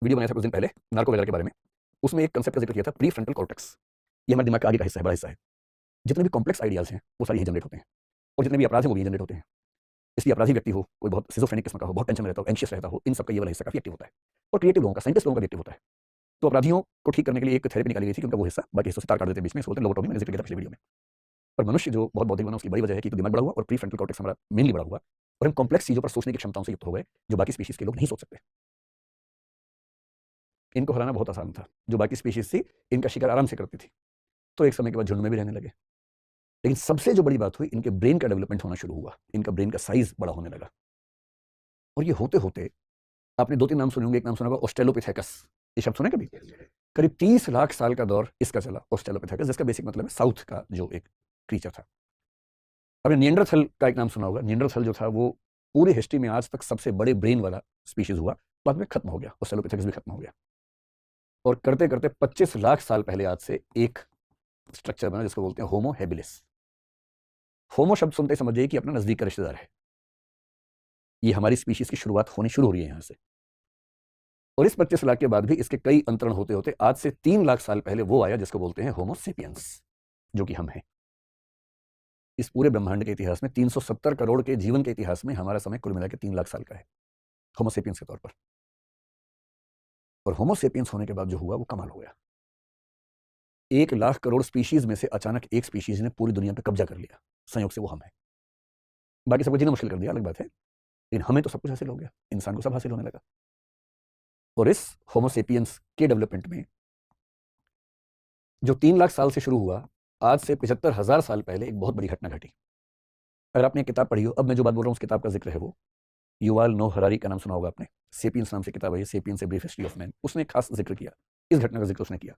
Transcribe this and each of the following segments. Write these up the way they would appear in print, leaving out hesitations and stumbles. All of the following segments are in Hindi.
वीडियो बनाया था कुछ दिन पहले नार्को वगैरह के बारे में। उसमें एक कंसेप्ट का जिक्र किया था प्री फ्रंटल कॉर्टेक्स। ये हमारे दिमाग का आगे का हिस्सा है, बड़ा हिस्सा है। जितने भी कॉम्प्लेक्स आइडियाज हैं वो सारे यही जनरेट होते हैं, और जितने भी अपराध हैं वो भी जनरेट होते हैं। इसलिए अपराधी व्यक्ति हो, कोई बहुत सिजोफ्रेनिक किस्म का हो, बहुत टेंशन में रहता हो, एंशियस रहता हो, इन सबका ये वाला हिस्सा काफी एक्टिव होता है। और क्रिएटिव लोगों का, साइंटिस्ट लोगों का भी एक्टिव होता है। तो अपराधियों को ठीक करने के लिए एक थेरेपी निकाली गई थी कि उनका वो हिस्सा बाकी हिस्सों से तार काट देते हैं बीच में, बोलते हैं लोबोटोमी, मैंने जिक्र किया था पिछले वीडियो में। पर मनुष्य जो बहुत बौद्धिक बना उसकी बड़ी वजह है कि दिमाग बड़ा हुआ और प्री फ्रंटल कॉर्टेक्स हमारा मेनली बड़ा हुआ, और हम कॉम्प्लेक्स चीजों पर सोचने की क्षमताओं से युक्त हो गए जो बाकी स्पीशीज के लोग नहीं सोच सकते। इनको हराना बहुत आसान था। जो बाकी स्पीशीज थी इनका शिकार आराम से करती थी, तो एक समय के बाद झुंड में भी रहने लगे। लेकिन सबसे जो बड़ी बात हुई, इनके ब्रेन का डेवलपमेंट होना शुरू हुआ, इनका ब्रेन का साइज बड़ा होने लगा। और ये होते होते आपने 2-3 नाम सुने होंगे। एक नाम सुना होगा ऑस्ट्रेलोपिथेकस, ये शब्द सुने कभी? करीब 30 लाख साल का दौर इसका चला, ऑस्ट्रेलोपिथेकस, जिसका बेसिक मतलब है साउथ का जो एक क्रीचर था। आपने निएंडरथल का एक नाम सुना होगा। निएंडरथल जो था वो पूरी हिस्ट्री में आज तक सबसे बड़े ब्रेन वाला स्पीशीज हुआ, बाद में खत्म हो गया, ऑस्ट्रेलोपिथेकस भी खत्म हो गया। और करते करते 25 लाख साल पहले आज से एक स्ट्रक्चर बना जिसको बोलते हैं होमो हैबिलिस। होमो शब्द सुनते समझ जाइए कि अपना नजदीक का रिश्तेदार है। ये हमारी स्पीशीज की शुरुआत होनी शुरू हो रही है यहां से। और इस 25 लाख के बाद भी इसके कई अंतरण होते होते आज से 3 लाख साल पहले वो आया जिसको बोलते हैं होमो सेपियंस, जो कि हम हैं। इस पूरे ब्रह्मांड के इतिहास में 370 करोड़ के जीवन के इतिहास में हमारा समय कुल मिला के 3 लाख साल का है होमो सेपियंस के तौर पर। और होमो सेपियंस होने के बाद जो हुआ वो कमाल हो गया। 1 लाख करोड़ स्पीशीज में से अचानक एक स्पीशीज ने पूरी दुनिया पे कब्जा कर लिया, संयोग से वो हम है। बाकी सबको जीना मुश्किल कर दिया, अलग बात है, लेकिन हमें तो सब कुछ हासिल हो गया, इंसान को सब हासिल होने लगा। और इस होमो सेपियंस के डेवलपमेंट में जो 3 लाख साल से शुरू हुआ, आज से 75,000 साल पहले एक बहुत बड़ी घटना घटी। अगर आपने एक किताब पढ़ी हो, अब मैं जो बात बोल रहा हूँ उस किताब का जिक्र है वो युवाल नोह हरारी का नाम सुना होगा आपने। सेपियंस नाम से किताब है, sapiens a brief history of man. उसने खास जिक्र किया, इस घटना का जिक्र उसने किया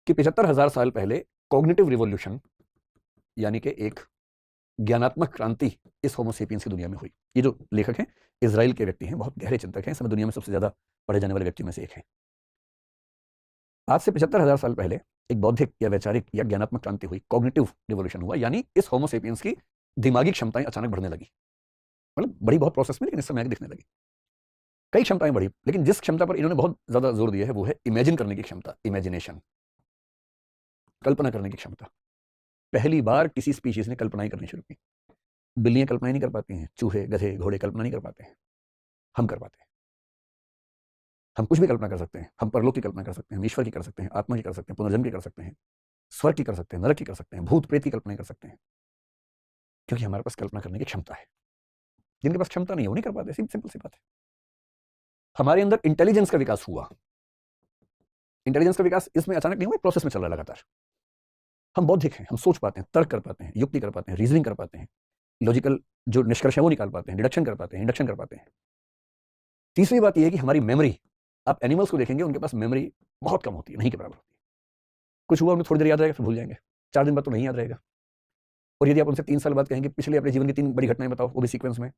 कि 75,000 साल पहले कॉग्निटिव रिवॉल्यूशन यानी कि एक ज्ञानात्मक क्रांति इस होमो सेपियंस की दुनिया में हुई। ये जो लेखक हैं इजराइल के व्यक्ति हैं, बहुत गहरे चिंतक हैं, समय दुनिया में सबसे ज्यादा पढ़े जाने वाले व्यक्तियों में से एक हैं। आज से 75,000 साल पहले एक बौद्धिक या वैचारिक या ज्ञानात्मक क्रांति हुई, कॉग्निटिव रिवॉल्यूशन हुआ, यानी इस होमो सेपियंस की दिमागी क्षमताएं अचानक बढ़ने लगी। मतलब बड़ी बहुत प्रोसेस में, लेकिन इस समय दिखने लगी। कई क्षमताएं बढ़ी, लेकिन जिस क्षमता पर इन्होंने बहुत ज्यादा जोर दिया है वो है इमेजिन करने की क्षमता, इमेजिनेशन, कल्पना करने की क्षमता। पहली बार किसी स्पीशीज ने कल्पनाएं करनी शुरू की। बिल्लियां कल्पनाएं नहीं कर पाती हैं, चूहे, गधे, घोड़े कल्पना नहीं कर पाते हैं, हम कर पाते हैं। हम कुछ भी कल्पना कर सकते हैं। हम परलोक की कल्पना कर सकते हैं, हम ईश्वर की कर सकते हैं, आत्मा की कर सकते हैं, पुनर्जन्म की कर सकते हैं, स्वर्ग की कर सकते हैं, नरक की कर सकते हैं, भूत प्रेत की कल्पना कर सकते हैं, क्योंकि हमारे पास कल्पना करने की क्षमता है। जिनके पास क्षमता नहीं है वो नहीं कर पाते, सिंपल सी बात है। हमारे अंदर इंटेलिजेंस का विकास हुआ। इंटेलिजेंस का विकास इसमें अचानक नहीं हुआ, प्रोसेस में चल रहा है लगातार। हम बौद्धिक हैं, हम सोच पाते हैं, तर्क कर पाते हैं, युक्ति कर पाते हैं, रीजनिंग कर पाते हैं, लॉजिकल जो निष्कर्ष है वो निकाल पाते हैं, डिडक्शन कर पाते हैं, इंडक्शन कर पाते हैं। तीसरी बात यह है कि हमारी मेमोरी, आप एनिमल्स को देखेंगे उनके पास मेमोरी बहुत कम होती है, नहीं के बराबर होती है। कुछ हुआ उन्हें थोड़ी देर याद रहेगा फिर भूल जाएंगे, 4 दिन बाद तो नहीं याद रहेगा। और यदि आप उनसे 3 साल बाद कहेंगे पिछले अपने जीवन की 3 बड़ी घटनाएं बताओ, वो भी सीक्वेंस में,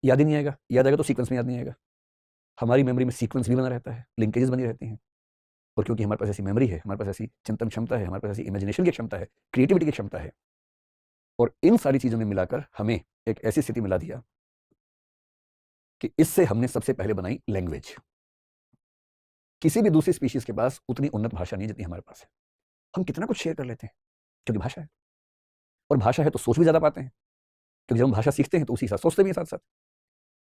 याद ही नहीं आएगा। याद आएगा तो सीक्वेंस में याद नहीं आएगा। हमारी मेमोरी में सीक्वेंस भी बना रहता है, लिंकेजेस बनी रहती हैं। और क्योंकि हमारे पास ऐसी मेमोरी है, हमारे पास ऐसी चिंतन क्षमता है, हमारे पास ऐसी इमेजिनेशन की क्षमता है, क्रिएटिविटी की क्षमता है, और इन सारी चीजों ने मिलाकर हमें एक ऐसी स्थिति मिला दिया कि इससे हमने सबसे पहले बनाई लैंग्वेज। किसी भी दूसरी स्पीशीज के पास उतनी उन्नत भाषा नहीं जितनी हमारे पास है। हम कितना कुछ शेयर कर लेते हैं क्योंकि भाषा है, और भाषा है तो सोच भी ज्यादा पाते हैं, क्योंकि जब हम भाषा सीखते हैं तो उसी साथ सोचते भी हैं साथ साथ।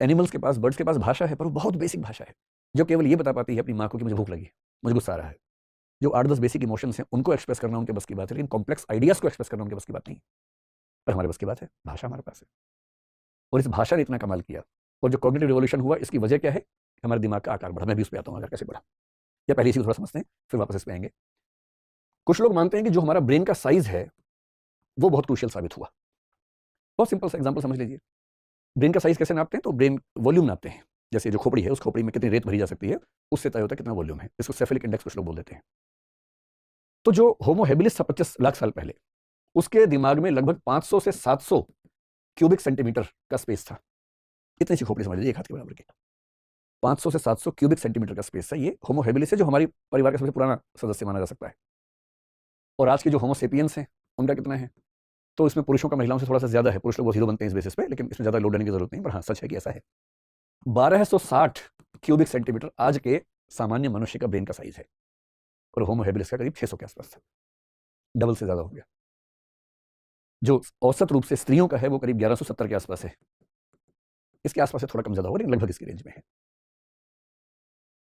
एनिमल्स के पास, बर्ड्स के पास भाषा है, पर वो बहुत बेसिक भाषा है जो केवल ये बता पाती है अपनी माँ को कि मुझे भूख लगी, मुझे गुस्सा आ रहा है। जो 8-10 बेसिक इमोशंस हैं उनको एक्सप्रेस करना उनके बस की बात है, लेकिन कॉम्प्लेक्स आइडियाज को एक्सप्रेस करना उनके बस की बात नहीं। पर हमारे बस की बात है, भाषा हमारे पास है। और इस भाषा ने इतना कमाल किया। और जो कॉग्निटिव रिवॉल्यूशन हुआ इसकी वजह क्या है? हमारे दिमाग का आकार बढ़ा। मैं भी उस पर आता हूँ आकार कैसे बढ़ा, या पहले इसी को थोड़ा समझते हैं फिर वापस इस पे आएंगे। कुछ लोग मानते हैं कि जो हमारा ब्रेन का साइज है वो बहुत क्रूशियल साबित हुआ। बहुत सिंपल सा एग्जांपल समझ लीजिए। ब्रेन का साइज कैसे नापते हैं? तो ब्रेन वॉल्यूम नापते हैं। जैसे जो खोपड़ी है, उस खोपड़ी में कितनी रेत भरी जा सकती है, उससे तय होता है कितना वॉल्यूम है। इसको सेफेलिक इंडेक्स कुछ लोग बोल देते हैं। तो जो होमो हेबिलिस था 25 लाख साल पहले, उसके दिमाग में लगभग 500 से 700 क्यूबिक सेंटीमीटर का स्पेस था। इतनी सी खोपड़ी समझ लीजिए, एक हाथ के बराबर की। 500 से 700 क्यूबिक सेंटीमीटर का स्पेस है। ये होमो हेबिलिस है, जो हमारी परिवार का सबसे पुराना सदस्य माना जा सकता है। और आज के जो होमो सेपियंस हैं उनका कितना है? तो इसमें पुरुषों का महिलाओं से थोड़ा सा ज्यादा है। पुरुष लोग बहुत हीरो बनते हैं इस बेसिस पे, लेकिन इसमें ज्यादा लोड लेने की जरूरत नहीं। पर हाँ, सच है कि ऐसा है। 1260 क्यूबिक सेंटीमीटर आज के सामान्य मनुष्य का ब्रेन का साइज है, और होमो हैबिलिस का करीब 600 के आसपास था, डबल से ज्यादा हो गया। जो औसत रूप से स्त्रियों का है वो करीब 1170 के आसपास है, इसके आसपास से थोड़ा कम ज्यादा होगा, लेकिन लगभग इसकी रेंज में है।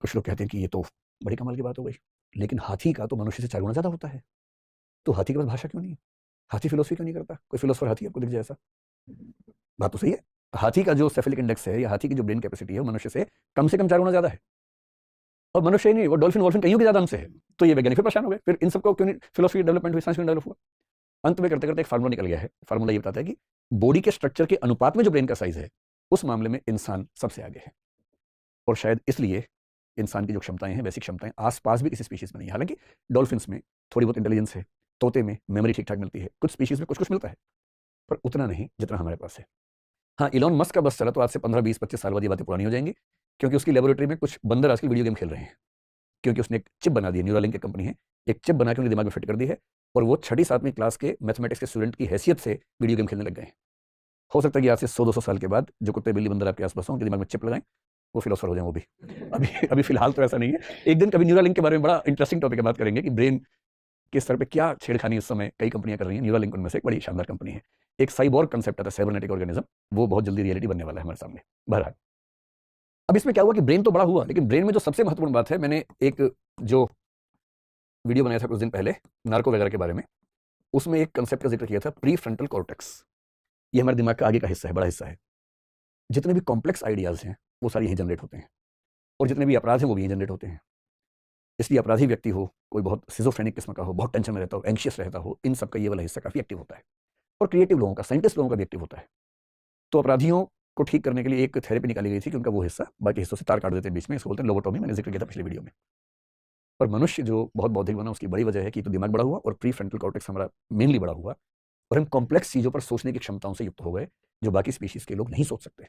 कुछ लोग कहते हैं कि ये तो बड़ी कमाल की बात हो गई, लेकिन हाथी का तो मनुष्य से 4 गुना ज्यादा होता है, तो हाथी के पास भाषा क्यों नहीं है? हाथी फिलोसफी क्यों नहीं करता? कोई फिलोसफर हाथी आपको दिख जाए ऐसा? बात तो सही है, हाथी का जो सेफेलिक इंडेक्स है या हाथी की जो ब्रेन कैपेसिटी है वो मनुष्य से कम 4 गुना ज्यादा है, और मनुष्य ही नहीं, वो डॉल्फिन वॉल्फिन कईयों के ज्यादा हमसे है। तो ये वैज्ञानिक फिर परेशान हो गए, फिर इन सबको क्यों नहीं फिलोसफी डेवलपमेंट हुई, साइंस क्यों डेवलप हुआ? अंत में करते करते एक फार्मूला निकल गया है। फार्मूला ये बताता है कि बॉडी के स्ट्रक्चर के अनुपात में जो ब्रेन का साइज है उस मामले में इंसान सबसे आगे है, और शायद इसलिए इंसान की जो क्षमताएं हैं, वैसी क्षमताएं आसपास भी किसी स्पीशीज में नहीं है। हालांकि डॉल्फिन्स में थोड़ी बहुत इंटेलिजेंस है, तोते में मेमोरी ठीक ठाक मिलती है, कुछ स्पीशीज में कुछ कुछ मिलता है, पर उतना नहीं जितना हमारे पास है। हाँ, इलॉन मस्क का बस चला तो आज से 15-20-25 साल बाद ये बातें पुरानी हो जाएंगी, क्योंकि उसकी लेबोरेटरी में कुछ बंदर आजकल वीडियो गेम खेल रहे हैं, क्योंकि उसने एक चिप बना दी है, न्यूरालिंक की कंपनी है, एक चिप बना के उनके दिमाग में फिट कर दी है, और वो 6ठी-7वीं क्लास के मैथमेटिक्स के स्टूडेंट की हैसियत से वीडियो गेम खेलने लग गए हैं। हो सकता है कि आज से 100-200 साल के बाद जो कुत्ते बिल्ली बंदर आपके आसपास हों, उनके दिमाग में चिप लगाएं, वो फिलोसफर हो जाए वो भी। अभी अभी फिलहाल तो ऐसा नहीं है। एक दिन कभी न्यूरालिंक के बारे में बड़ा इंटरेस्टिंग टॉपिक है, बात करेंगे कि ब्रेन के स्तर पे क्या छेड़खानी इस समय कई कंपनियां कर रही हैं। न्यूरालिंक उनमें से एक बड़ी शानदार कंपनी है। एक साइबोर्ग कंसेप्ट आता है, साइबरनेटिक ऑर्गेनिज्म, वो बहुत जल्दी रियलिटी बनने वाला है हमारे सामने। बहरहाल, अब इसमें क्या हुआ कि ब्रेन तो बड़ा हुआ, लेकिन ब्रेन में जो सबसे महत्वपूर्ण बात है, मैंने एक जो वीडियो बनाया था कुछ दिन पहले नार्को वगैरह के बारे में, उसमें एक कंसेप्ट का जिक्र किया था, प्री फ्रंटल कॉर्टेक्स। ये हमारे दिमाग का आगे का हिस्सा है, बड़ा हिस्सा है। जितने भी कॉम्प्लेक्स आइडियाज हैं वो सारे यहीं जनरेट होते हैं, और जितने भी अपराध हैं वो भी यहीं जनरेट होते हैं। इसलिए अपराधी व्यक्ति हो, कोई बहुत सिजोफ्रेनिक किस्म का हो, बहुत टेंशन में रहता हो, एंशियस रहता हो, इन सब का ये वाला हिस्सा काफी एक्टिव होता है। और क्रिएटिव लोगों का, साइंटिस्ट लोगों का भी एक्टिव होता है। तो अपराधियों को ठीक करने के लिए एक थेरेपी निकाली गई थी कि उनका वो हिस्सा बाकी हिस्सों से तार काट देते हैं बीच में, इसको बोलते हैं लोबोटोमी, मैंने जिक्र किया था पिछले वीडियो में। पर मनुष्य जो बहुत बौद्धिक बना, उसकी बड़ी वजह है कि तो दिमाग बड़ा हुआ और प्री फ्रंटल कॉर्टेक्स हमारा मेनली बड़ा हुआ, और हम कॉम्प्लेक्स चीजों पर सोचने की क्षमताओं से युक्त हो गए, जो बाकी स्पीशीज के लोग नहीं सोच सकते।